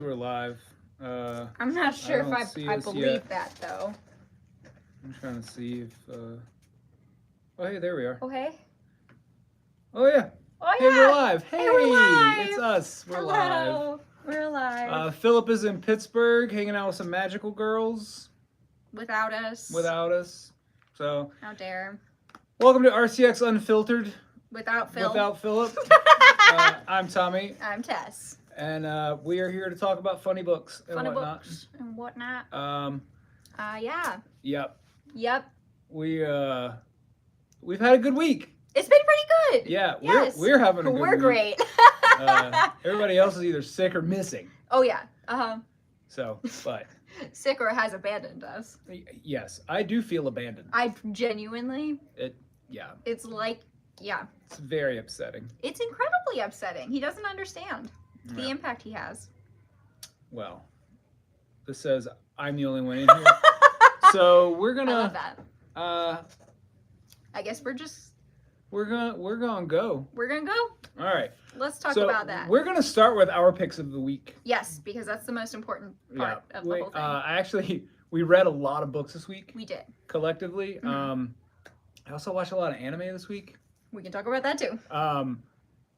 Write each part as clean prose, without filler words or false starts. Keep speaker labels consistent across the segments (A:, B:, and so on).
A: We're live.
B: I'm not sure if I believe that though.
A: I'm trying to see if. Oh, hey, there we are.
B: Oh, hey.
A: Oh, yeah.
B: Oh,
A: Hey,
B: yeah.
A: we're live. Hey,
B: we're live.
A: It's us. We're live.
B: Hello. We're live.
A: Philip is in Pittsburgh hanging out with some magical girls.
B: Without us.
A: Without us. So.
B: How dare.
A: Welcome to RCX UnPHILtered.
B: Without Phil.
A: Without Philip. I'm Tommy.
B: I'm Tess.
A: And we are here to talk about funny books and
B: funny
A: whatnot.
B: Books and whatnot.
A: Yeah.
B: Yep.
A: We've had a good week.
B: It's been pretty good.
A: Yeah,
B: yes.
A: we're having a good week.
B: We're great.
A: Everybody else is either sick or missing.
B: Oh yeah.
A: So, but
B: sick or has abandoned us.
A: Yes, I do feel abandoned.
B: I genuinely.
A: Yeah.
B: It's like, yeah.
A: It's very upsetting.
B: It's incredibly upsetting. He doesn't understand the impact he has.
A: Well, this says I'm the only one in here. So we're gonna.
B: I love that. I guess we're gonna go.
A: We're gonna go. All right.
B: Let's talk about that.
A: We're gonna start with our picks of the week.
B: Yes, because that's the most important part of the whole thing.
A: We read a lot of books this week.
B: We did.
A: Collectively. I also watched a lot of anime this week.
B: We can talk about that too.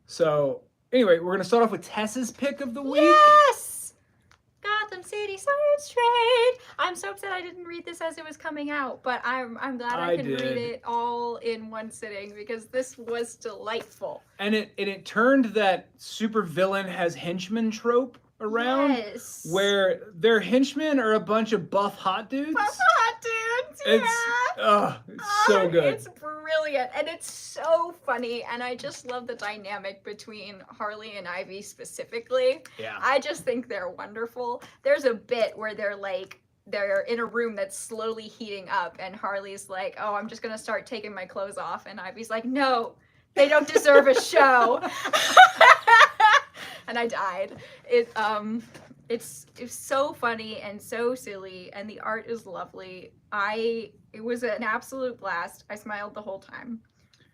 A: So anyway, we're gonna start off with Tess's pick of the week.
B: Yes! Gotham City Science Trade. I'm so upset I didn't read this as it was coming out, but I'm glad I could read it all in one sitting because this was delightful. And
A: it turned that supervillain has henchmen trope around.
B: Yes.
A: Where their henchmen are a bunch of buff hot dudes.
B: Buff hot dudes.
A: It's so good.
B: It's brilliant and it's so funny, and I just love the dynamic between Harley and Ivy specifically.
A: Yeah.
B: I just think they're wonderful. There's a bit where they're in a room that's slowly heating up, and Harley's like, "Oh, I'm just gonna start taking my clothes off," and Ivy's like, "No, they don't deserve a show." And I died. It's so funny and so silly, and the art is lovely. It was an absolute blast. I smiled the whole time.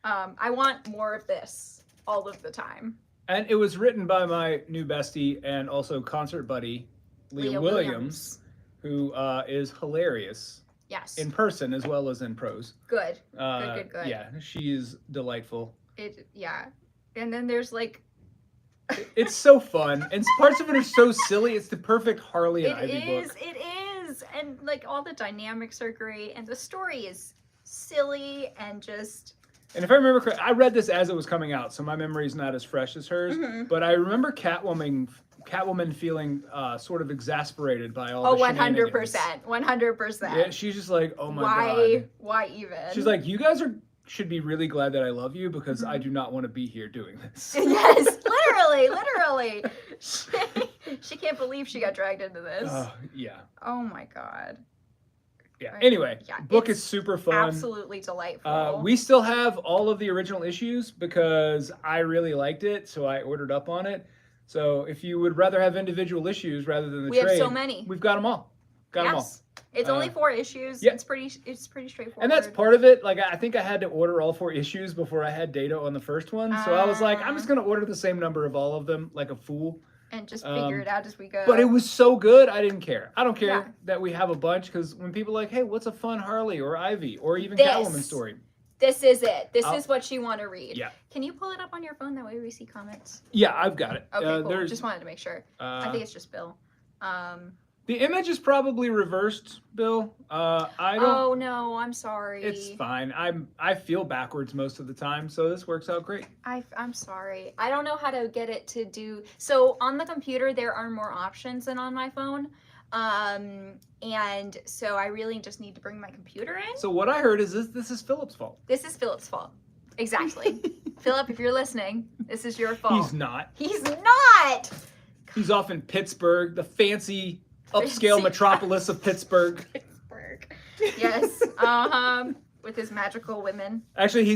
B: I want more of this all of the time.
A: And it was written by my new bestie and also concert buddy, Leah Williams, who is hilarious.
B: Yes.
A: In person as well as in prose.
B: Good. Good.
A: Yeah, she's delightful.
B: And then there's
A: it's so fun, and parts of it are so silly. It's the perfect Harley and Ivy book.
B: It is, and all the dynamics are great, and the story is silly and just.
A: And if I remember correctly, I read this as it was coming out, so my memory is not as fresh as hers. But I remember Catwoman feeling sort of exasperated by all the shenanigans.
B: 100%.
A: Yeah, she's just like, oh my god.
B: Why even?
A: She's like, you guys should be really glad that I love you because I do not want to be here doing this.
B: Yes, literally. She can't believe she got dragged into this.
A: Yeah.
B: Oh my god.
A: Yeah. Anyway, book is super fun.
B: Absolutely delightful.
A: We still have all of the original issues because I really liked it, so I ordered up on it. So if you would rather have individual issues rather than the trade,
B: we have so many.
A: We've got them all. Got them all.
B: It's only 4 issues.
A: Yeah.
B: It's pretty straightforward.
A: And that's part of it. Like, I think I had to order all 4 issues before I had data on the first one. So I was like, I'm just going to order the same number of all of them like a fool.
B: And just figure it out as we go.
A: But it was so good, I didn't care. I don't care that we have a bunch, because when people are like, hey, what's a fun Harley or Ivy or even Catwoman story?
B: This is it. This is what you want to read.
A: Yeah.
B: Can you pull it up on your phone? That way we see comments.
A: Yeah, I've got it.
B: Okay, cool. Just wanted to make sure. I think it's just Bill.
A: The image is probably reversed, Bill.
B: Oh no, I'm sorry.
A: It's fine. I feel backwards most of the time, so this works out great.
B: I'm sorry. I don't know how to get it to do. So on the computer there are more options than on my phone. And so I really just need to bring my computer in.
A: So what I heard is this is Philip's fault.
B: This is Philip's fault. Exactly. Philip, if you're listening, this is your fault.
A: He's not.
B: He's not.
A: He's off in Pittsburgh, the fancy upscale metropolis of Pittsburgh.
B: Yes. With his magical women.
A: Actually,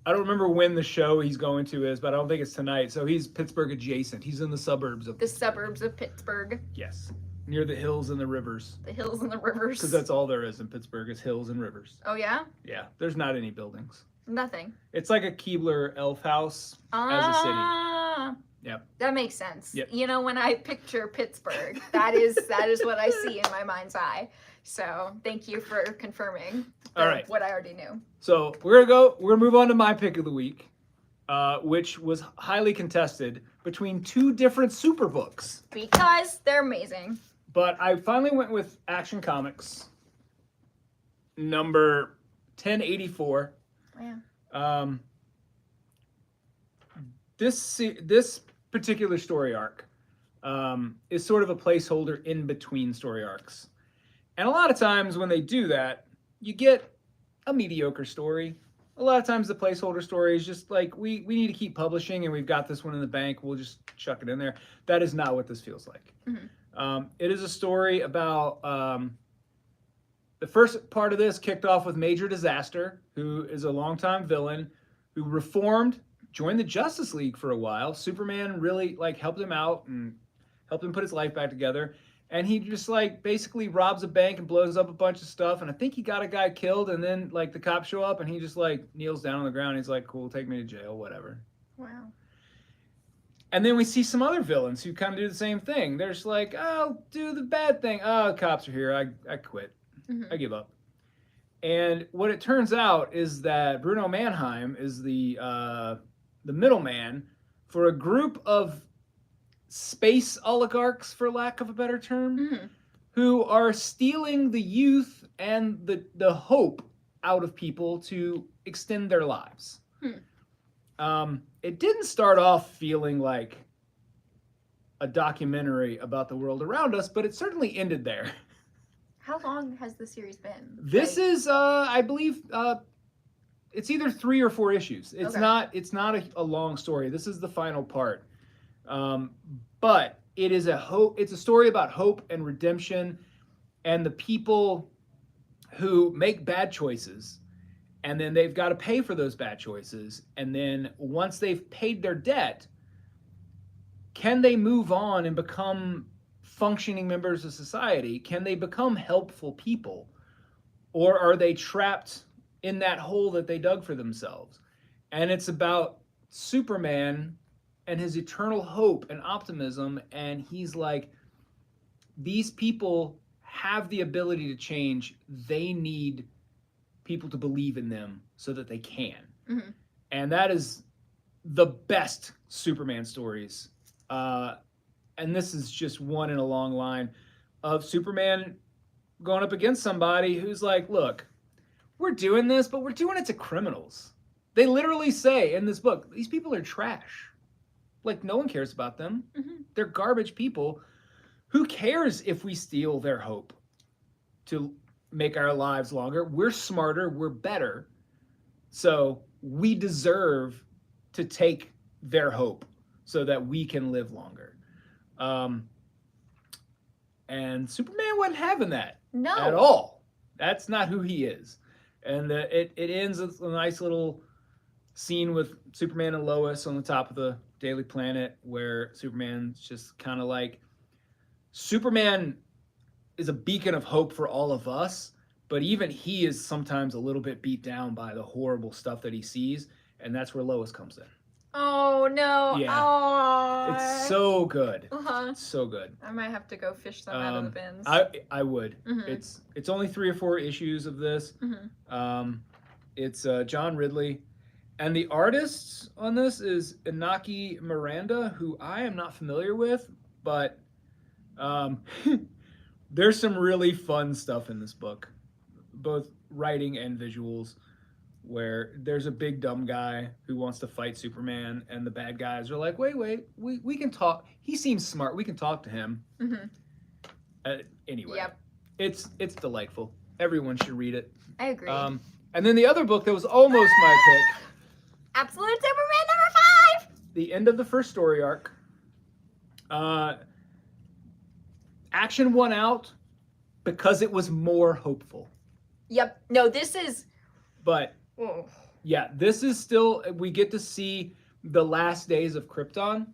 A: I don't remember when the show he's going to is, but I don't think it's tonight. So he's Pittsburgh adjacent. He's in the suburbs of
B: Pittsburgh.
A: Yes. Near the hills and the rivers.
B: The hills and the rivers.
A: Because that's all there is in Pittsburgh is hills and rivers.
B: Oh, yeah?
A: Yeah. There's not any buildings.
B: Nothing.
A: It's like a Keebler elf house as a city. Yep.
B: That makes sense.
A: Yep.
B: You know, when I picture Pittsburgh, that is what I see in my mind's eye. So thank you for confirming
A: All right.
B: what I already knew.
A: So we're gonna move on to my pick of the week, which was highly contested between two different super books.
B: Because they're amazing.
A: But I finally went with Action Comics number 1084.
B: Wow.
A: This particular story arc is sort of a placeholder in between story arcs. And a lot of times when they do that, you get a mediocre story. A lot of times the placeholder story is just like, we need to keep publishing and we've got this one in the bank, we'll just chuck it in there. That is not what this feels like.
B: Mm-hmm.
A: It is a story about the first part of this kicked off with Major Disaster, who is a longtime villain who reformed, joined the Justice League for a while. Superman really helped him out and helped him put his life back together. And he just basically robs a bank and blows up a bunch of stuff. And I think he got a guy killed. And then the cops show up and he just kneels down on the ground. He's like, cool, take me to jail, whatever.
B: Wow.
A: And then we see some other villains who kind of do the same thing. They're just like, oh, do the bad thing. Oh, cops are here. I quit.
B: Mm-hmm.
A: I give up. And what it turns out is that Bruno Mannheim is the middleman for a group of space oligarchs, for lack of a better term,
B: Mm-hmm.
A: who are stealing the youth and the hope out of people to extend their lives. It didn't start off feeling like a documentary about the world around us, but it certainly ended there.
B: How long has the series been?
A: This is, I believe, it's either 3 or 4 issues. It's
B: Okay.
A: It's not a long story. This is the final part. But it is it's a story about hope and redemption and the people who make bad choices, and then they've got to pay for those bad choices. And then once they've paid their debt, can they move on and become functioning members of society? Can they become helpful people? Or are they trapped in that hole that they dug for themselves? And it's about Superman and his eternal hope and optimism. And he's like, these people have the ability to change. They need people to believe in them so that they can.
B: Mm-hmm.
A: And that is the best Superman stories. And this is just one in a long line of Superman going up against somebody who's like, look, we're doing this, but we're doing it to criminals. They literally say in this book, these people are trash. No one cares about them.
B: Mm-hmm.
A: They're garbage people. Who cares if we steal their hope to make our lives longer? We're smarter, we're better. So we deserve to take their hope so that we can live longer. And Superman wasn't having that at all. That's not who he is. And it ends with a nice little scene with Superman and Lois on the top of the Daily Planet, where Superman's just kind of Superman is a beacon of hope for all of us, but even he is sometimes a little bit beat down by the horrible stuff that he sees, and that's where Lois comes in.
B: Oh no!
A: Yeah.
B: Aww.
A: It's so good.
B: Uh-huh.
A: It's so good.
B: I might have to go fish some out of the bins.
A: I would.
B: Mm-hmm.
A: It's only 3 or 4 issues of this.
B: Mm-hmm.
A: It's John Ridley, and the artist on this is Inaki Miranda, who I am not familiar with, but there's some really fun stuff in this book, both writing and visuals, where there's a big dumb guy who wants to fight Superman, and the bad guys are like, wait, we can talk. He seems smart. We can talk to him.
B: Mm-hmm.
A: Anyway,
B: Yep.
A: It's delightful. Everyone should read it.
B: I agree.
A: And then the other book that was almost my pick,
B: Absolute Superman number 5!
A: the end of the first story arc. Action won out because it was more hopeful.
B: Yep. No, this is...
A: But
B: Oh.
A: yeah, this is still, we get to see the last days of Krypton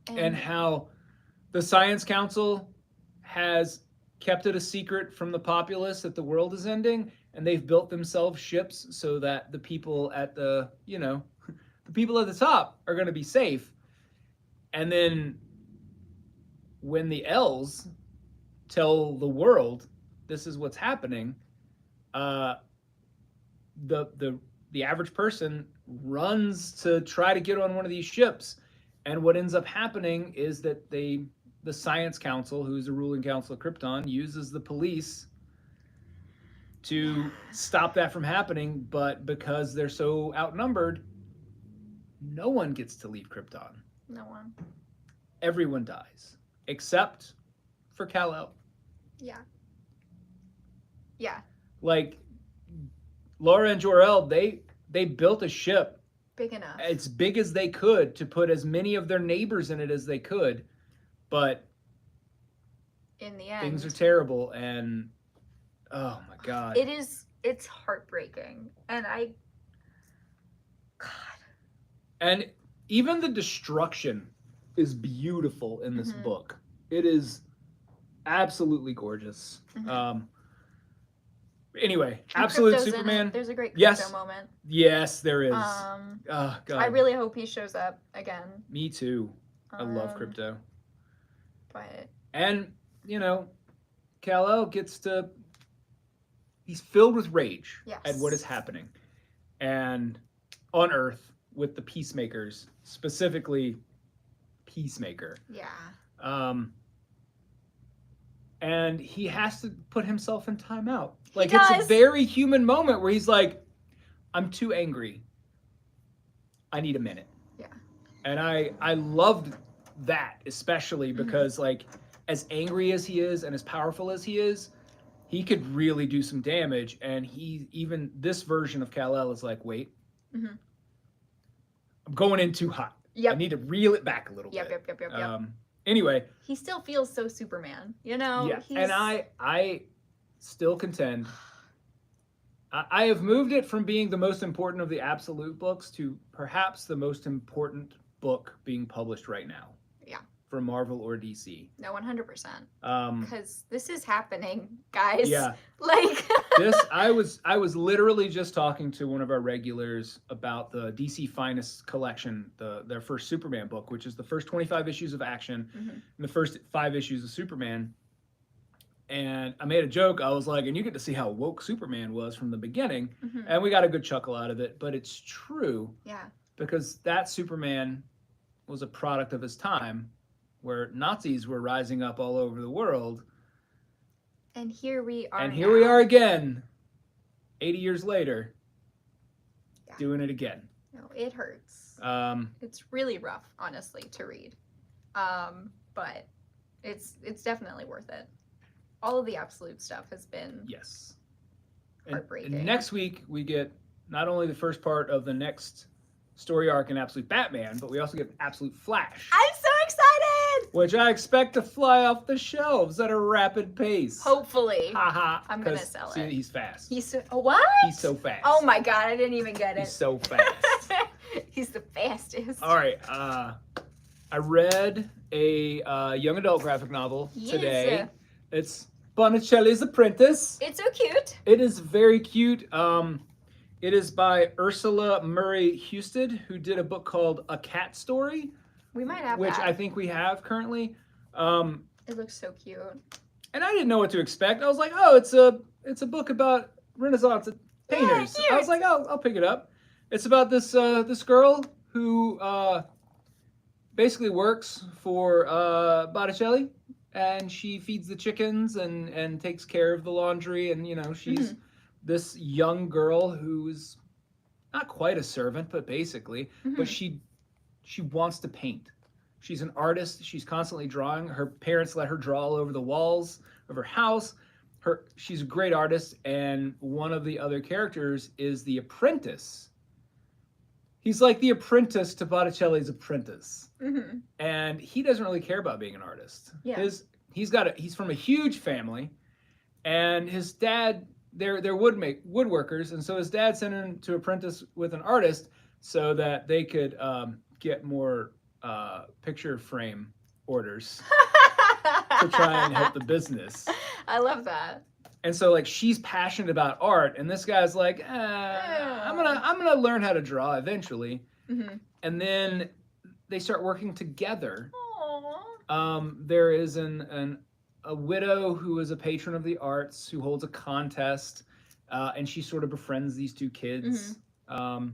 A: and how the Science Council has kept it a secret from the populace that the world is ending, and they've built themselves ships so that the people at the people at the top are going to be safe. And then when the L's tell the world this is what's happening, the average person runs to try to get on one of these ships, and what ends up happening is that the Science Council, who's the ruling council of Krypton, uses the police to stop that from happening, but because they're so outnumbered, no one gets to leave Krypton.
B: No one.
A: Everyone dies, except for Kal-El.
B: Yeah. Yeah.
A: Like, Laura and Jor-El, they built a ship
B: Big enough.
A: as big as they could to put as many of their neighbors in it as they could, but
B: in the end,
A: things are terrible, and oh my God.
B: It's heartbreaking. And God.
A: And even the destruction is beautiful in this book. It is absolutely gorgeous. Anyway,
B: And
A: Absolute
B: Crypto's in
A: Superman.
B: it. There's a great Crypto
A: Yes.
B: moment.
A: Yes, there is.
B: Um,
A: Oh God.
B: I really hope he shows up again.
A: Me too. I love Crypto.
B: But
A: And, you know, Kal-El he's filled with rage at what is happening. And on Earth with the Peacemakers, specifically Peacemaker.
B: yeah.
A: And he has to put himself in timeout. Like,
B: does.
A: it's a very human moment where he's like, I'm too angry. I need a minute.
B: Yeah.
A: And I loved that, especially because, like, as angry as he is and as powerful as he is, he could really do some damage. And this version of Kal-El is like, wait, I'm going in too hot.
B: Yep.
A: I need to reel it back a little bit.
B: Yep.
A: Anyway.
B: He still feels so Superman, you know?
A: Yeah, and I still contend. I have moved it from being the most important of the Absolute books to perhaps the most important book being published right now.
B: Yeah.
A: For Marvel or DC.
B: No, 100%.
A: Um,
B: Because this is happening, guys.
A: Yeah.
B: Like
A: I was literally just talking to one of our regulars about the DC Finest collection, their first Superman book, which is the first 25 issues of Action and the first 5 issues of Superman. And I made a joke. I was like, and you get to see how woke Superman was from the beginning. And we got a good chuckle out of it. But it's true.
B: Yeah.
A: Because that Superman was a product of his time, where Nazis were rising up all over the world.
B: And here we are.
A: And here we are again, 80 years later, doing it again.
B: No, it hurts. It's really rough, honestly, to read. But it's definitely worth it. All of the Absolute stuff has been heartbreaking.
A: And next week, we get not only the first part of the next story arc in Absolute Batman, but we also get Absolute Flash.
B: I'm so excited!
A: Which I expect to fly off the shelves at a rapid pace.
B: Hopefully.
A: Haha.
B: I'm going to sell it.
A: He's fast.
B: What?
A: He's so fast.
B: Oh my God, I didn't even get it.
A: He's so fast.
B: He's the fastest.
A: All right. I read a young adult graphic novel today. It's Bonicelli's Apprentice.
B: It's so cute.
A: It is very cute. It is by Ursula Murray Husted, who did a book called A Cat Story.
B: We might have
A: which
B: that.
A: I think we have currently.
B: It looks so cute.
A: And I didn't know what to expect. I was like, oh, it's a book about Renaissance painters.
B: Yeah,
A: I was like, oh, I'll pick it up. It's about this girl who basically works for Botticelli, and she feeds the chickens and takes care of the laundry, and she's this young girl who's not quite a servant, but basically, but she wants to paint. She's an artist. She's constantly drawing. Her parents let her draw all over the walls of her house. She's a great artist, and one of the other characters is the apprentice. He's like the apprentice to Botticelli's apprentice. And he doesn't really care about being an artist.
B: Yeah.
A: He's from a huge family, and his dad, they're woodworkers, and so his dad sent him to apprentice with an artist so that they could get more picture frame orders to try and help the business.
B: I love that.
A: And so, like, she's passionate about art, and this guy's like, I'm gonna learn how to draw eventually. And then they start working together.
B: Aww.
A: There is a widow who is a patron of the arts who holds a contest, and she sort of befriends these two kids. And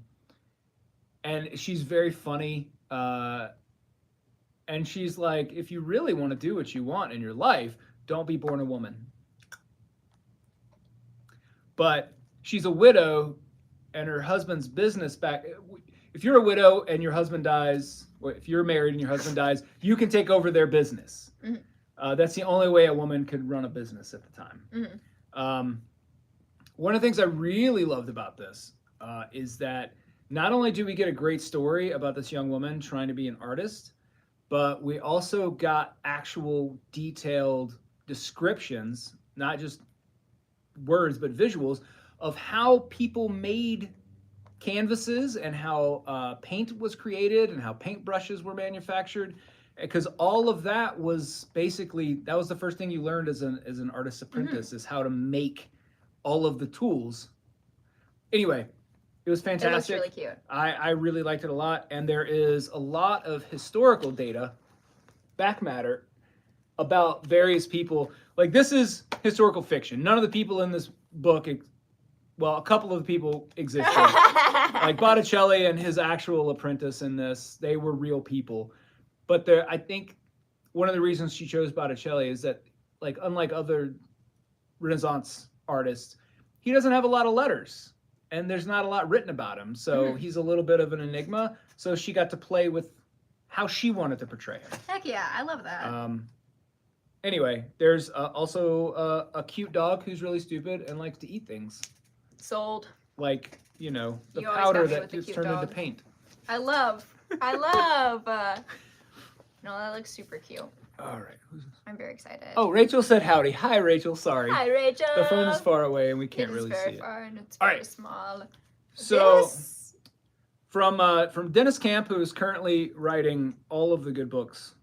A: she's very funny. And she's like, if you really want to do what you want in your life, don't be born a woman. But she's a widow, and her husband's business back. If you're a widow and your husband dies, or if you're married and your husband dies, you can take over their business. That's the only way a woman could run a business at the time. One of the things I really loved about this is that not only do we get a great story about this young woman trying to be an artist, but we also got actual detailed descriptions, not just words, but visuals of how people made canvases and how paint was created and how paintbrushes were manufactured. Because all of that was basically, that was the first thing you learned as an artist's apprentice, is how to make all of the tools. Anyway, it was fantastic.
B: It looks really cute.
A: I really liked it a lot. And there is a lot of historical data, back matter, about various people. Like, this is historical fiction. None of the people in this book, well, a couple of the people existed. Like Botticelli and his actual apprentice in this, they were real people. But I think one of the reasons she chose Botticelli is that, like, unlike other Renaissance artists, he doesn't have a lot of letters, and there's not a lot written about him. So he's a little bit of an enigma. So she got to play with how she wanted to portray him.
B: Heck yeah, I love that.
A: Anyway, there's also a cute dog who's really stupid and likes to eat things.
B: Sold.
A: Like, you know, the
B: You always
A: powder
B: got me
A: that
B: with the
A: gets
B: cute
A: turned into
B: dog.
A: paint.
B: I love. No, that looks super cute.
A: All right. Who's this?
B: I'm very excited.
A: Oh, Rachel said howdy. Hi, Rachel. Sorry.
B: Hi, Rachel.
A: The phone is far away and we can't really see
B: It is very
A: it.
B: far and it's
A: All
B: very
A: right.
B: small.
A: So
B: This-
A: from Dennis Camp, who is currently writing all of the good books.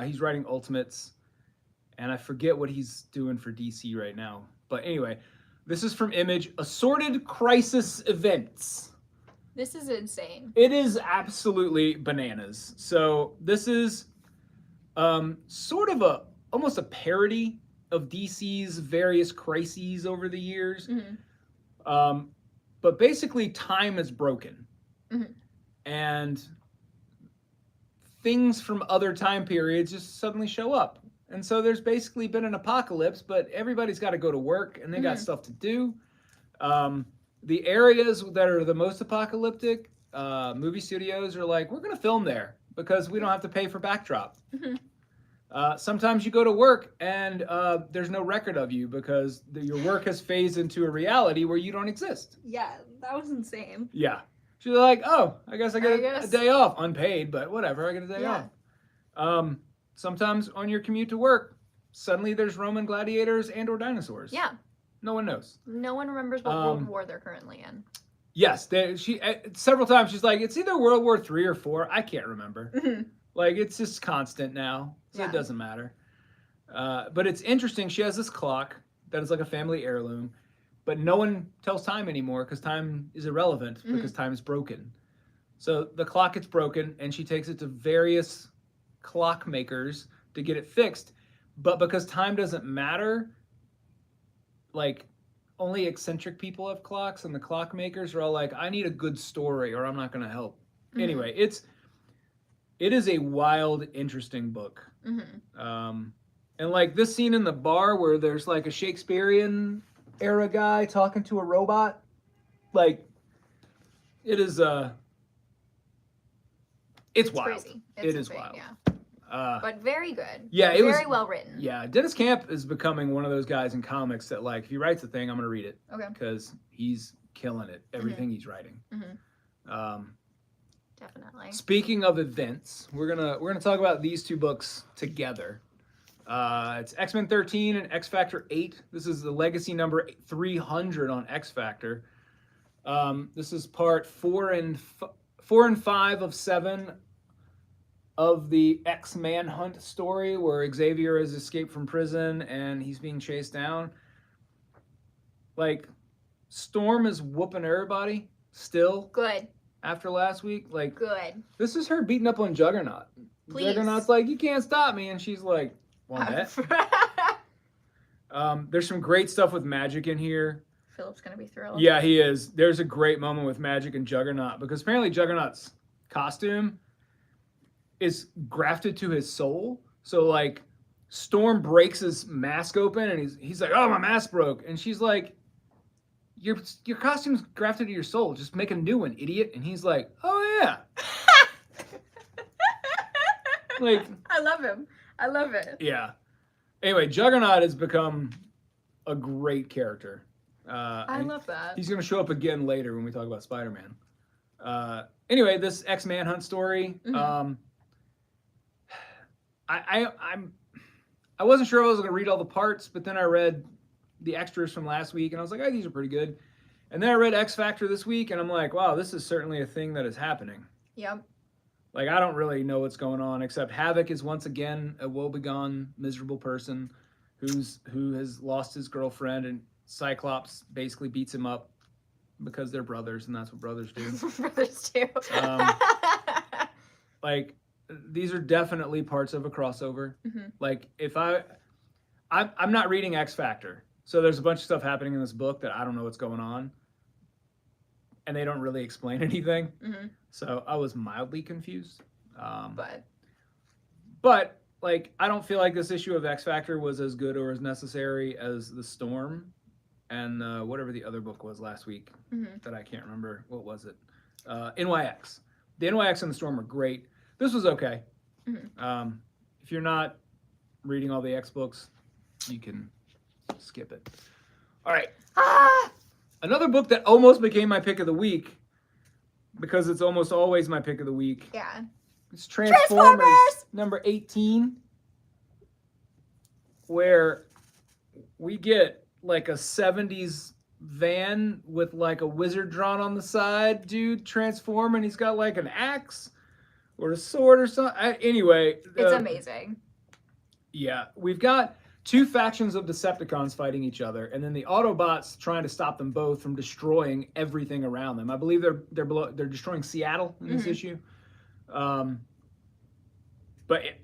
A: He's writing Ultimates, and I forget what he's doing for DC right now. But anyway, this is from Image, Assorted Crisis Events.
B: This is insane.
A: It is absolutely bananas. So this is sort of almost a parody of DC's various crises over the years. But basically, time is broken. And things from other time periods just suddenly show up. And so there's basically been an apocalypse, but everybody's got to go to work and they got stuff to do. The areas that are the most apocalyptic, movie studios are like, we're going to film there because we don't have to pay for backdrop. Sometimes you go to work and there's no record of you because your work has phased into a reality where you don't exist.
B: Yeah, that was insane.
A: Yeah. She's like, oh, I guess I get a day off, unpaid, but whatever, I get a day off. Sometimes on your commute to work, suddenly there's Roman gladiators and or dinosaurs.
B: Yeah.
A: No one knows.
B: No one remembers what World War they're currently in.
A: Yes, she several times she's like, it's either World War III or IV. I can't remember. Like, it's just constant now, so it doesn't matter. But it's interesting. She has this clock that is like a family heirloom, but no one tells time anymore because time is irrelevant because time is broken. So the clock gets broken, and she takes it to various clock makers to get it fixed. But because time doesn't matter, like, only eccentric people have clocks, and the clock makers are all like, I need a good story or I'm not going to help. Anyway, it is a wild, interesting book. And like this scene in the bar where there's like a Shakespearean era guy talking to a robot, like, it is it's wild.
B: Crazy.
A: It is
B: insane,
A: wild.
B: Yeah. But very good.
A: Yeah, it was
B: very well written.
A: Yeah, Dennis Camp is becoming one of those guys in comics that, like, if he writes a thing, I'm gonna read it.
B: Okay.
A: Because he's killing it. Everything he's writing.
B: Definitely.
A: Speaking of events, we're gonna talk about these two books together. It's X-Men 13 and X Factor 8. This is the legacy number 300 on X Factor. This is part 4 and 5 of 7 of the X-Manhunt story, where Xavier has escaped from prison and he's being chased down. Like, Storm is whooping everybody still.
B: Good.
A: after last week. Like,
B: Good.
A: this is her beating up on Juggernaut.
B: Please.
A: Juggernaut's like, you can't stop me, and she's like, want that? There's some great stuff with Magic in here.
B: Philip's gonna be thrilled.
A: Yeah, he is. There's a great moment with Magic and Juggernaut because apparently Juggernaut's costume is grafted to his soul. So like, Storm breaks his mask open, and he's like, "Oh, my mask broke," and she's like, "Your costume's grafted to your soul. Just make a new one, idiot." And he's like, "Oh yeah." Like,
B: I love him. I love it.
A: yeah. Anyway, Juggernaut has become a great character.
B: I love that.
A: He's going to show up again later when we talk about Spider-Man. Anyway, this X-Manhunt story.
B: Mm-hmm.
A: I wasn't sure I was going to read all the parts, but then I read the extras from last week, and I was like, oh, these are pretty good. And then I read X Factor this week, and I'm like, wow, this is certainly a thing that is happening.
B: Yep.
A: Like, I don't really know what's going on, except Havoc is once again a woebegone, miserable person who has lost his girlfriend, and Cyclops basically beats him up because they're brothers, and that's what brothers do.
B: Brothers do.
A: Like, these are definitely parts of a crossover.
B: Mm-hmm.
A: Like, if I'm not reading X Factor, so there's a bunch of stuff happening in this book that I don't know what's going on, and they don't really explain anything.
B: Mm-hmm.
A: So I was mildly confused.
B: But
A: like, I don't feel like this issue of X Factor was as good or as necessary as the Storm and whatever the other book was last week that I can't remember. What was it? NYX. The NYX and the Storm were great. This was okay.
B: Mm-hmm.
A: If you're not reading all the X books, you can skip it. All right. Another book that almost became my pick of the week, because it's almost always my pick of the week.
B: Yeah.
A: It's Transformers number 18, where we get like a 70s van with like a wizard drawn on the side, dude, transform, and he's got like an axe or a sword or something. Anyway.
B: It's amazing.
A: Yeah. We've got two factions of Decepticons fighting each other, and then the Autobots trying to stop them both from destroying everything around them. I believe they're destroying Seattle in this issue. But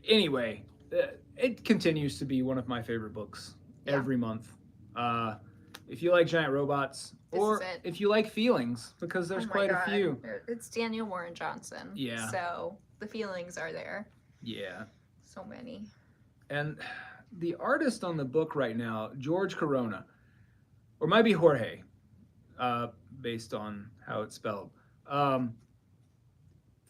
A: anyway, it continues to be one of my favorite books every month. If you like giant robots, or if you like feelings, because there's quite a few.
B: It's Daniel Warren Johnson.
A: Yeah.
B: So the feelings are there.
A: Yeah.
B: So many.
A: And the artist on the book right now, George Corona, or might be Jorge, based on how it's spelled,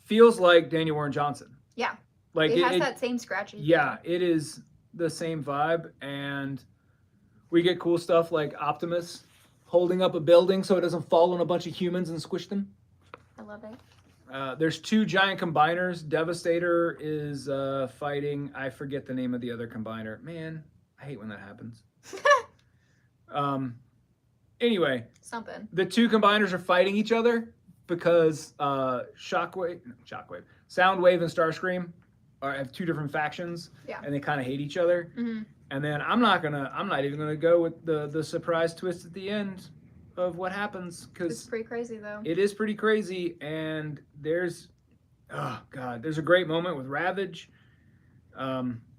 A: feels like Daniel Warren Johnson.
B: Yeah.
A: Like
B: it has that same scratchy.
A: Yeah, it is the same vibe, and we get cool stuff like Optimus holding up a building so it doesn't fall on a bunch of humans and squish them.
B: I love it.
A: There's two giant combiners. Devastator is fighting. I forget the name of the other combiner. Man, I hate when that happens. Anyway, the two combiners are fighting each other because Soundwave and Starscream have two different factions, and they kind of hate each other. And then I'm not even gonna go with the surprise twist at the end of what happens, because
B: it's pretty crazy though.
A: It is pretty crazy, and there's a great moment with Ravage.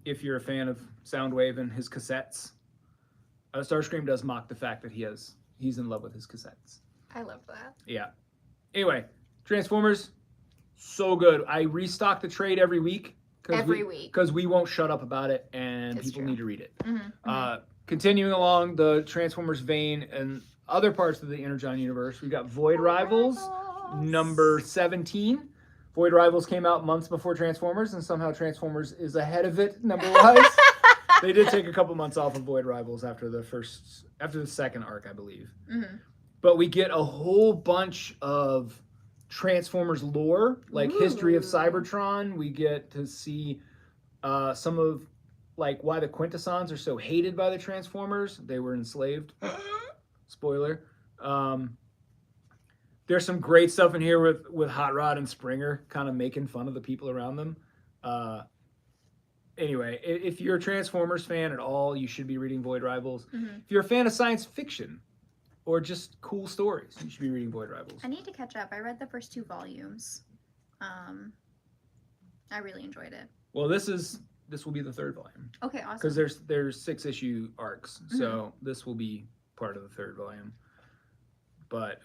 A: If you're a fan of Soundwave and his cassettes, Starscream does mock the fact that he's in love with his cassettes.
B: I love that.
A: Yeah. Anyway, Transformers, so good. I restock the trade every week. Because we won't shut up about it, and people need to read it. Continuing along the Transformers vein and other parts of the Energon universe, we've got Void Rivals number 17. Void Rivals came out months before Transformers, and somehow Transformers is ahead of it number-wise. They did take a couple months off of Void Rivals after the second arc, I believe. But we get a whole bunch of Transformers lore, like history of Cybertron. We get to see some of like why the Quintessons are so hated by the Transformers. They were enslaved. Spoiler. There's some great stuff in here with Hot Rod and Springer kind of making fun of the people around them. Anyway, if you're a Transformers fan at all, you should be reading Void Rivals. If you're a fan of science fiction, or just cool stories, you should be reading Void Rivals.
B: I need to catch up. I read the first 2 volumes. I really enjoyed it.
A: Well, this will be the 3rd volume.
B: Okay, awesome.
A: Because there's 6 issue arcs, so this will be part of the 3rd volume. But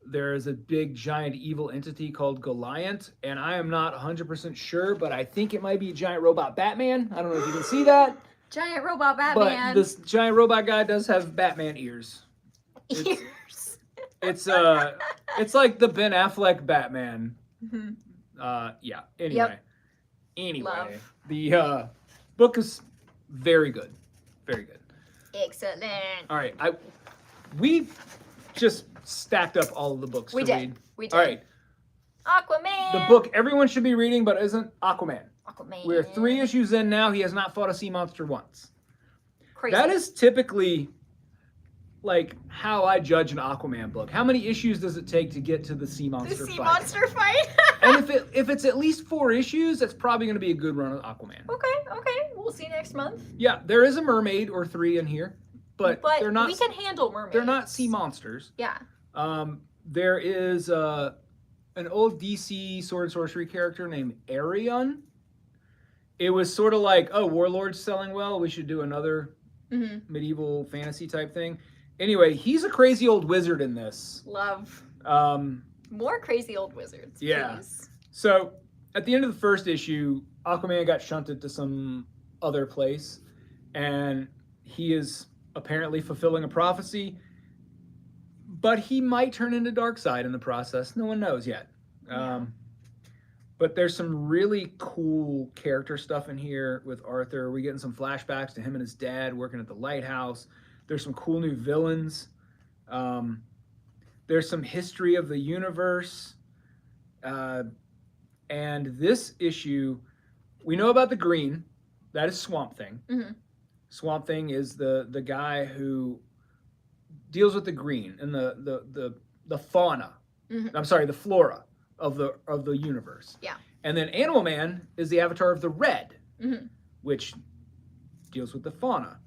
A: there is a big giant evil entity called Goliath, and I am not 100% sure, but I think it might be a giant robot Batman. I don't know if you can see that.
B: Giant robot Batman.
A: But this giant robot guy does have Batman ears.
B: Ears.
A: It's like the Ben Affleck Batman. Yeah. Anyway.
B: Love.
A: The book is very good. Very good.
B: Excellent.
A: All right. We just stacked up all of the books
B: We
A: to
B: did.
A: read.
B: We did.
A: All right.
B: Aquaman.
A: The book everyone should be reading, but isn't Aquaman.
B: Aquaman.
A: We're 3 issues in now. He has not fought a sea monster once.
B: Crazy.
A: That is typically like how I judge an Aquaman book. How many issues does it take to get to the sea monster
B: the sea
A: fight?
B: monster fight.
A: And if it's at least 4 issues, that's probably going to be a good run of Aquaman.
B: Okay. We'll see next month.
A: Yeah, there is a mermaid or 3 in here, but they're not.
B: We can handle mermaids.
A: They're not sea monsters.
B: Yeah.
A: There is an old DC sword and sorcery character named Arion. It was sort of like, oh, Warlord's selling well. We should do another medieval fantasy type thing. Anyway, he's a crazy old wizard in this.
B: Love.
A: More
B: crazy old wizards,
A: yeah.
B: please.
A: So, at the end of the first issue, Aquaman got shunted to some other place, and he is apparently fulfilling a prophecy, but he might turn into Darkseid in the process. No one knows yet.
B: Yeah.
A: But there's some really cool character stuff in here with Arthur. We're getting some flashbacks to him and his dad working at the lighthouse. There's some cool new villains. There's some history of the universe. And this issue, we know about the green. That is Swamp Thing. Swamp Thing is the guy who deals with the green and the fauna. I'm sorry, the flora of the universe.
B: Yeah.
A: And then Animal Man is the avatar of the red, which deals with the fauna.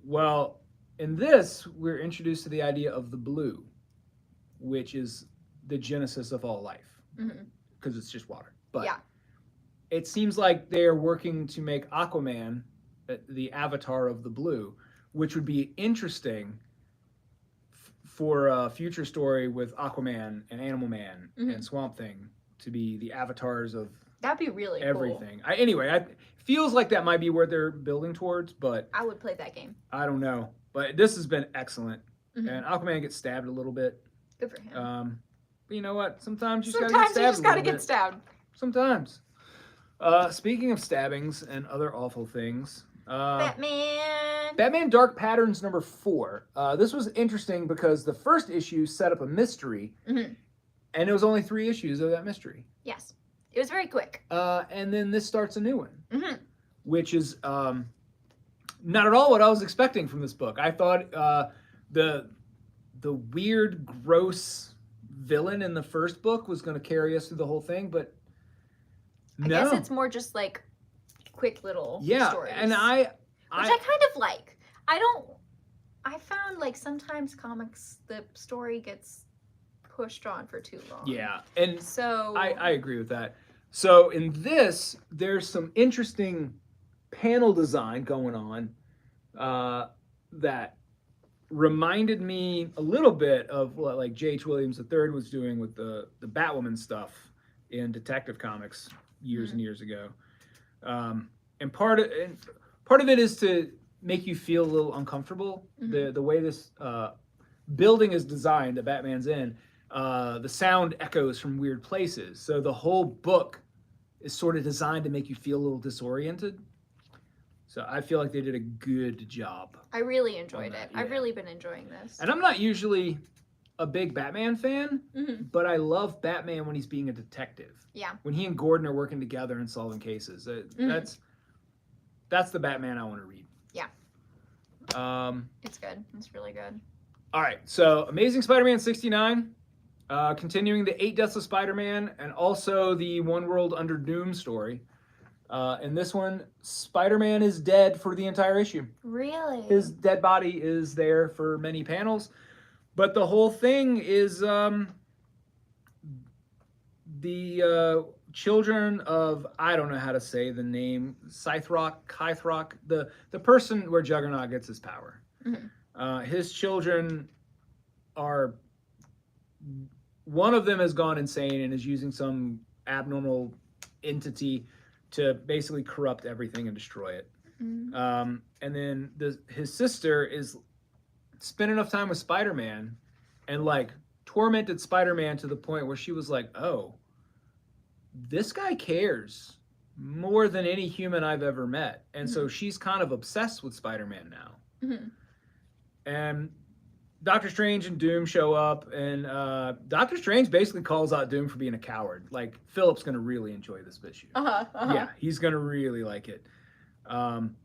A: Well, in this, we're introduced to the idea of the blue, which is the genesis of all life, because it's just water. But
B: yeah.
A: It seems like they're working to make Aquaman the avatar of the blue, which would be interesting for a future story with Aquaman and Animal Man and Swamp Thing to be the avatars of
B: that'd be really
A: everything. Cool. Anyway, feels like that might be where they're building towards, but
B: I would play that game.
A: I don't know. But this has been excellent. And Aquaman gets stabbed a little bit.
B: Good for him.
A: But you know what? Sometimes you
B: just gotta get stabbed.
A: Sometimes. Speaking of stabbings and other awful things, Batman Dark Patterns number 4. This was interesting because the first issue set up a mystery, and it was only 3 issues of that mystery.
B: Yes, it was very quick.
A: And then this starts a new one, which is not at all what I was expecting from this book. I thought the weird, gross villain in the first book was going to carry us through the whole thing, but no.
B: I guess it's more just like quick little stories.
A: And
B: which I kind of like. I found like sometimes comics the story gets pushed on for too long.
A: Yeah, and
B: so
A: I agree with that. So in this, there's some interesting panel design going on that reminded me a little bit of what like J.H. Williams III was doing with the Batwoman stuff in Detective Comics years and years ago. And part of it is to make you feel a little uncomfortable. The way this building is designed that Batman's in, the sound echoes from weird places. So the whole book is sort of designed to make you feel a little disoriented. So I feel like they did a good job.
B: I really enjoyed it. Yeah. I've really been enjoying this.
A: And I'm not usually a big Batman fan, but I love Batman when he's being a detective.
B: Yeah.
A: When he and Gordon are working together and solving cases. That's the Batman I want to read.
B: Yeah. It's good. It's really good.
A: All right. So Amazing Spider-Man 69, continuing the 8 Deaths of Spider-Man, and also the One World Under Doom story. In this one, Spider-Man is dead for the entire issue.
B: Really?
A: His dead body is there for many panels, but the whole thing is the children of, I don't know how to say the name, Kythrock, the person where Juggernaut gets his power. His children are, one of them has gone insane and is using some abnormal entity to basically corrupt everything and destroy it. And then his sister is spent enough time with Spider-Man and like tormented Spider-Man to the point where she was like, oh, this guy cares more than any human I've ever met. And so she's kind of obsessed with Spider-Man now. And Doctor Strange and Doom show up, and Doctor Strange basically calls out Doom for being a coward. Like, Philip's going to really enjoy this issue. Yeah, he's going to really like it. And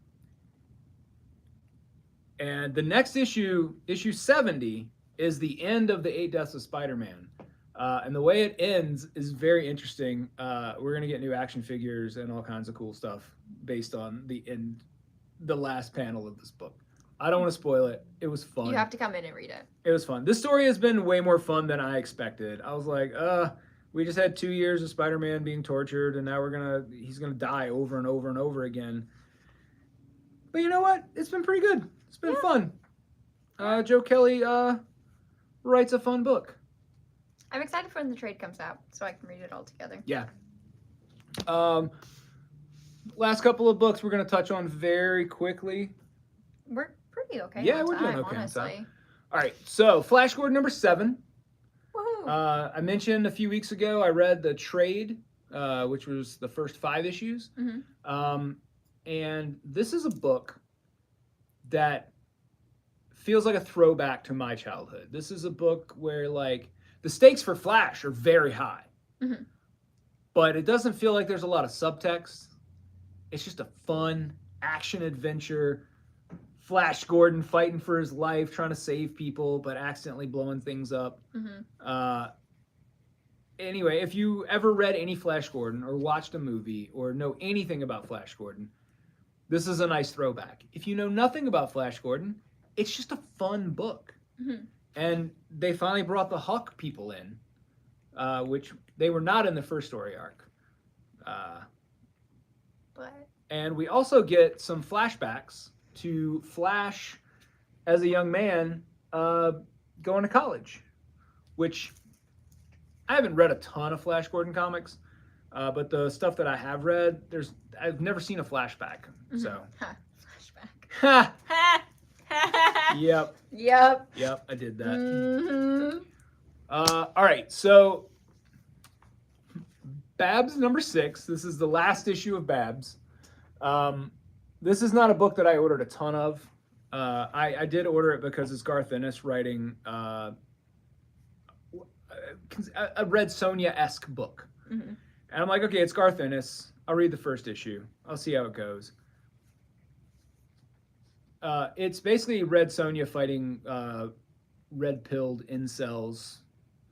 A: the next issue, issue 70, is the end of the 8 Deaths of Spider-Man. And the way it ends is very interesting. We're going to get new action figures and all kinds of cool stuff based on the last panel of this book. I don't want to spoil it. It was fun.
B: You have to come in and read it.
A: It was fun. This story has been way more fun than I expected. I was like, we just had 2 years of Spider-Man being tortured, and now he's gonna die over and over and over again. But you know what? It's been pretty good. It's been fun. Joe Kelly writes a fun book.
B: I'm excited for when the trade comes out, so I can read it all together.
A: Yeah. Last couple of books we're gonna touch on very quickly.
B: We're pretty okay.
A: Yeah,
B: on
A: we're
B: time,
A: doing okay on
B: honestly.
A: time. All right, so Flash Gordon number 7.
B: Woohoo!
A: I mentioned a few weeks ago I read the trade, which was the first 5 issues. And this is a book that feels like a throwback to my childhood. This is a book where like the stakes for Flash are very high, but it doesn't feel like there's a lot of subtext. It's just a fun action adventure. Flash Gordon fighting for his life, trying to save people, but accidentally blowing things up. Anyway, if you ever read any Flash Gordon or watched a movie or know anything about Flash Gordon, this is a nice throwback. If you know nothing about Flash Gordon, it's just a fun book. And they finally brought the Hawk people in, which they were not in the first story arc. And we also get some flashbacks to Flash as a young man going to college, which I haven't read a ton of Flash Gordon comics, but the stuff that I have read, I've never seen a flashback. So
B: Flashback.
A: Yep, I did that. All right, so Babs number 6. This is the last issue of Babs. This is not a book that I ordered a ton of. I did order it because it's Garth Ennis writing a Red Sonja-esque book. And I'm like, okay, it's Garth Ennis. I'll read the first issue. I'll see how it goes. It's basically Red Sonja fighting red-pilled incels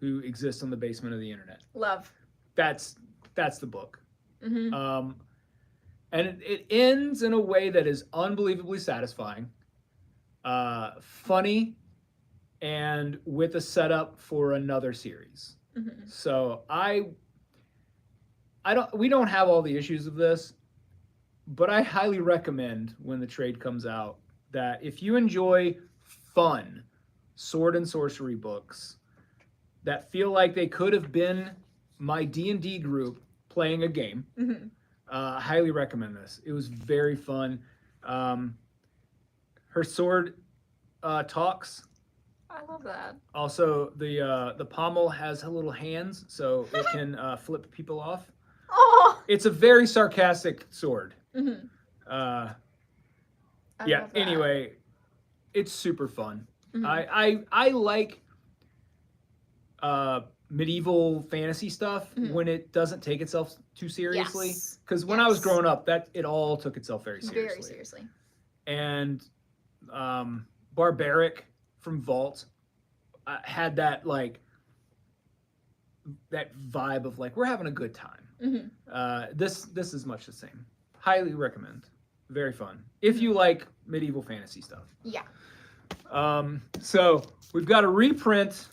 A: who exist on the basement of the internet.
B: Love.
A: That's the book. And it ends in a way that is unbelievably satisfying, funny, and with a setup for another series. So we don't have all the issues of this, but I highly recommend when the trade comes out that if you enjoy fun sword and sorcery books that feel like they could have been my D&D group playing a game, I highly recommend this. It was very fun. Her sword talks.
B: I love that.
A: Also, the pommel has little hands, so it can flip people off.
B: Oh!
A: It's a very sarcastic sword.
B: I
A: Yeah.
B: love that.
A: Anyway, it's super fun. I like medieval fantasy stuff when it doesn't take itself too seriously.
B: Yes.
A: Because when I was growing up, it all took itself very seriously.
B: Very seriously.
A: And Barbaric from Vault had that that vibe of like we're having a good time. This is much the same. Highly recommend. Very fun. If you like medieval fantasy stuff.
B: Yeah.
A: So we've got a reprint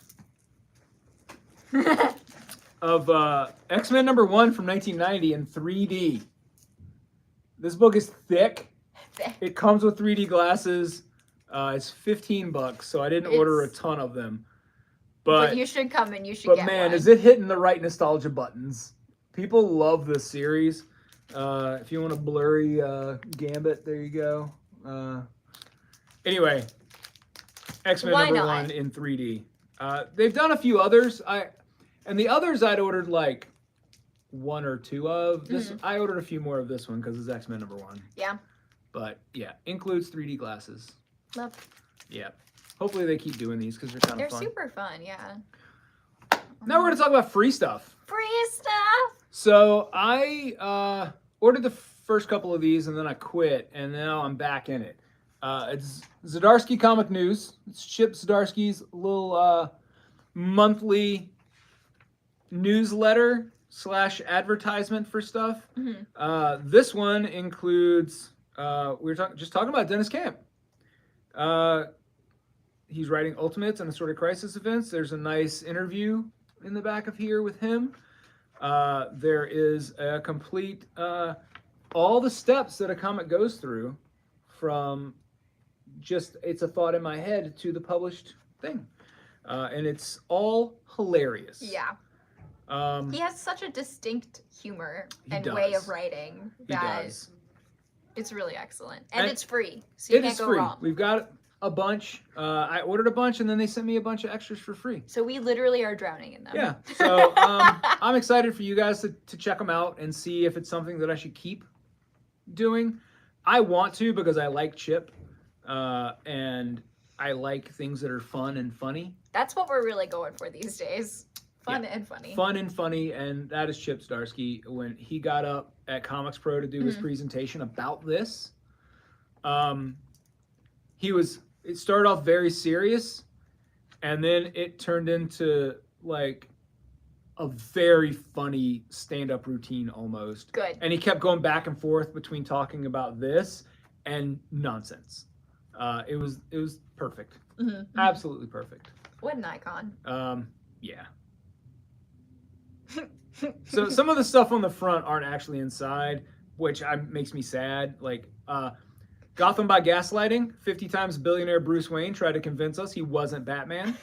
A: of X-Men #1 from 1990 in 3D. This book is thick. It comes with 3D glasses. It's $15, so I didn't order a ton of them.
B: But you should come and you should get one.
A: But man, is it hitting the right nostalgia buttons. People love this series. If you want a blurry Gambit, there you go. Anyway, X-Men #1 in 3D. They've done a few others. And the others I'd ordered like 1 or 2 of. This I ordered a few more of this one because it's X-Men #1.
B: Yeah.
A: But yeah, includes 3D glasses.
B: Love.
A: Yeah. Hopefully they keep doing these because they're kind of fun.
B: They're super fun, yeah.
A: Now we're going to talk about free stuff.
B: Free stuff!
A: So I ordered the first couple of these and then I quit and now I'm back in it. It's Zdarsky Comic News. It's Chip Zdarsky's little monthly newsletter / advertisement for stuff. This one includes, we were just talking about Dennis Camp. He's writing Ultimates and Assorted Crisis events. There's a nice interview in the back of here with him. There is a complete, all the steps that a comic goes through from just, it's a thought in my head to the published thing. And it's all hilarious.
B: Yeah. He has such a distinct humor and way of writing that it's really excellent. And it's free, so you can't go wrong.
A: We've got a bunch. I ordered a bunch, and then they sent me a bunch of extras for free.
B: So we literally are drowning in them.
A: Yeah. So I'm excited for you guys to check them out and see if it's something that I should keep doing. I want to because I like Chip, and I like things that are fun and funny.
B: That's what we're really going for these days. Fun and funny.
A: Fun and funny, and that is Chip Zdarsky. When he got up at Comics Pro to do his presentation about this, it started off very serious, and then it turned into like a very funny stand-up routine almost.
B: Good.
A: And he kept going back and forth between talking about this and nonsense. It was perfect. Absolutely perfect.
B: What an icon.
A: Yeah. So some of the stuff on the front aren't actually inside, which makes me sad. Like Gotham by Gaslighting. 50 times billionaire Bruce Wayne tried to convince us he wasn't Batman.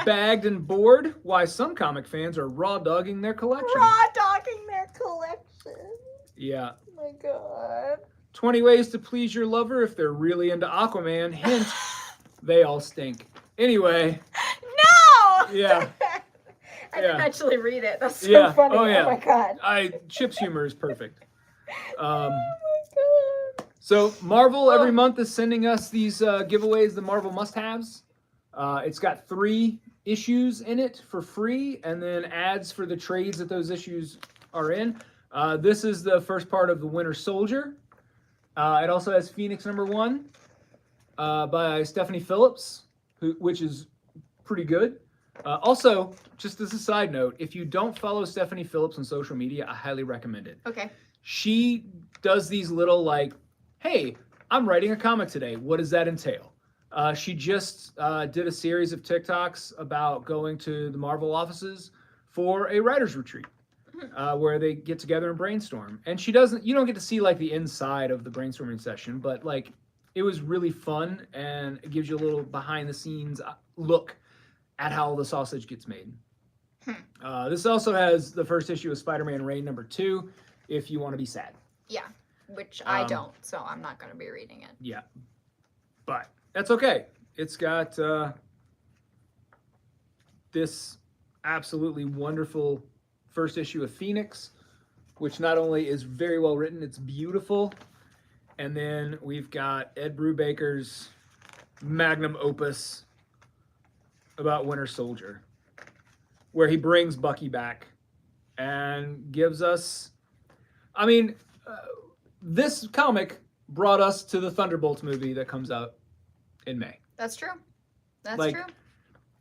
A: Bagged and Bored. Why some comic fans are raw dogging their collection.
B: Raw dogging their collection.
A: Yeah.
B: Oh my god.
A: 20 ways to please your lover if they're really into Aquaman. Hint, they all stink. Anyway.
B: No!
A: Yeah.
B: I didn't actually read it. That's so funny.
A: Oh, yeah.
B: Oh my god.
A: Chip's humor is perfect.
B: Oh my god.
A: So Marvel every month is sending us these giveaways, the Marvel must-haves. It's got 3 issues in it for free, and then ads for the trades that those issues are in. This is the first part of the Winter Soldier. It also has Phoenix #1 by Stephanie Phillips, which is pretty good. Also, just as a side note, if you don't follow Stephanie Phillips on social media, I highly recommend it.
B: Okay.
A: She does these little like, hey, I'm writing a comic today. What does that entail? She just did a series of TikToks about going to the Marvel offices for a writer's retreat where they get together and brainstorm. And you don't get to see like the inside of the brainstorming session, but like it was really fun and it gives you a little behind the scenes look at how the sausage gets made. This also has the first issue of Spider-Man Reign #2 if you want to be sad.
B: Yeah, which I don't, so I'm not going to be reading it.
A: Yeah, but that's okay. It's got this absolutely wonderful first issue of Phoenix, which not only is very well written, it's beautiful. And then we've got Ed Brubaker's magnum opus about Winter Soldier, where he brings Bucky back and gives us, this comic brought us to the Thunderbolts movie that comes out in May.
B: That's true. That's true.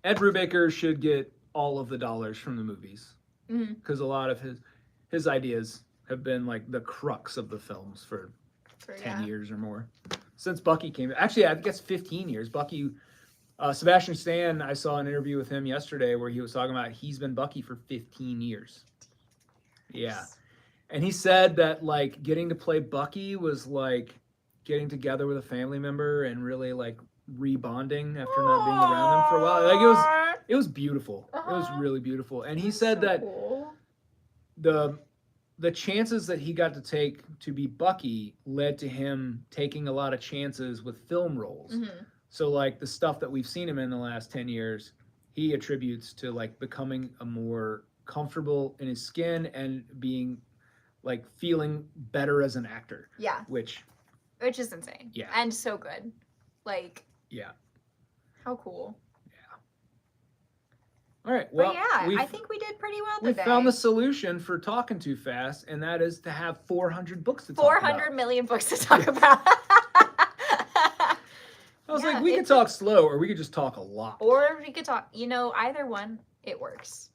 A: Ed Brubaker should get all of the dollars from the movies because a lot of his ideas have been like the crux of the films for 10
B: yeah.
A: years or more. Since Bucky came. Actually, I guess 15 years. Bucky, Sebastian Stan, I saw an interview with him yesterday where he was talking about he's been Bucky for 15 years. Yeah. And he said that like getting to play Bucky was like getting together with a family member and really like rebonding after not being around them for a while. Like it was beautiful. It was really beautiful. And he said that
B: cool.
A: the chances that he got to take to be Bucky led to him taking a lot of chances with film roles.
B: Mm-hmm.
A: So like the stuff that we've seen him in the last 10 years, he attributes to like becoming a more comfortable in his skin and being like feeling better as an actor.
B: Yeah.
A: Which
B: is insane.
A: Yeah.
B: And so good. Like,
A: yeah.
B: How cool.
A: All right. Well,
B: but yeah, I think we did pretty well today.
A: We found the solution for talking too fast, and that is to have 400 books to talk about.
B: 400 million books to talk about.
A: I was like, we could talk slow, or we could just talk a lot.
B: Or we could talk, either one, it works.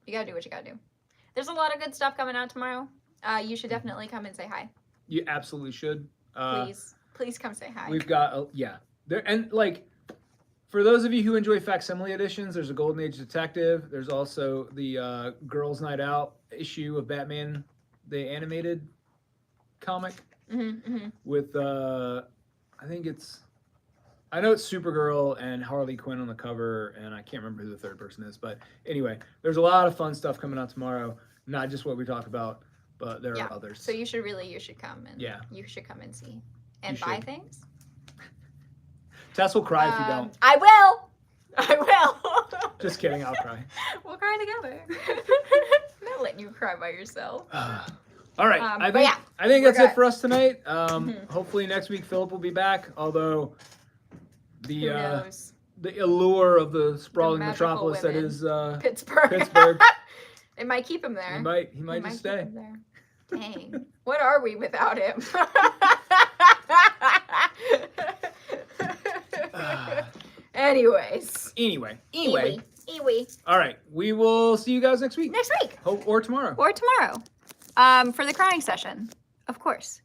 B: You gotta do what you gotta do. There's a lot of good stuff coming out tomorrow. You should definitely come and say hi.
A: You absolutely should.
B: Please come say hi.
A: We've got, there, and like, for those of you who enjoy facsimile editions, there's a Golden Age Detective. There's also the Girls Night Out issue of Batman, the animated comic, with I know it's Supergirl and Harley Quinn on the cover, and I can't remember who the third person is. But anyway, there's a lot of fun stuff coming out tomorrow. Not just what we talk about, but there are others.
B: So you should come and you should come and see and buy things.
A: Tess will cry if you don't.
B: I will.
A: Just kidding, I'll cry.
B: We'll cry together. I'm not letting you cry by yourself.
A: All right, I think that's it for us tonight. Hopefully next week Philip will be back. Although the allure of the sprawling metropolis that is
B: Pittsburgh. It might keep him there.
A: He might just stay.
B: Dang. What are we without him? Anyway.
A: All right. We will see you guys next week.
B: Next week.
A: Or tomorrow.
B: For the crying session, of course.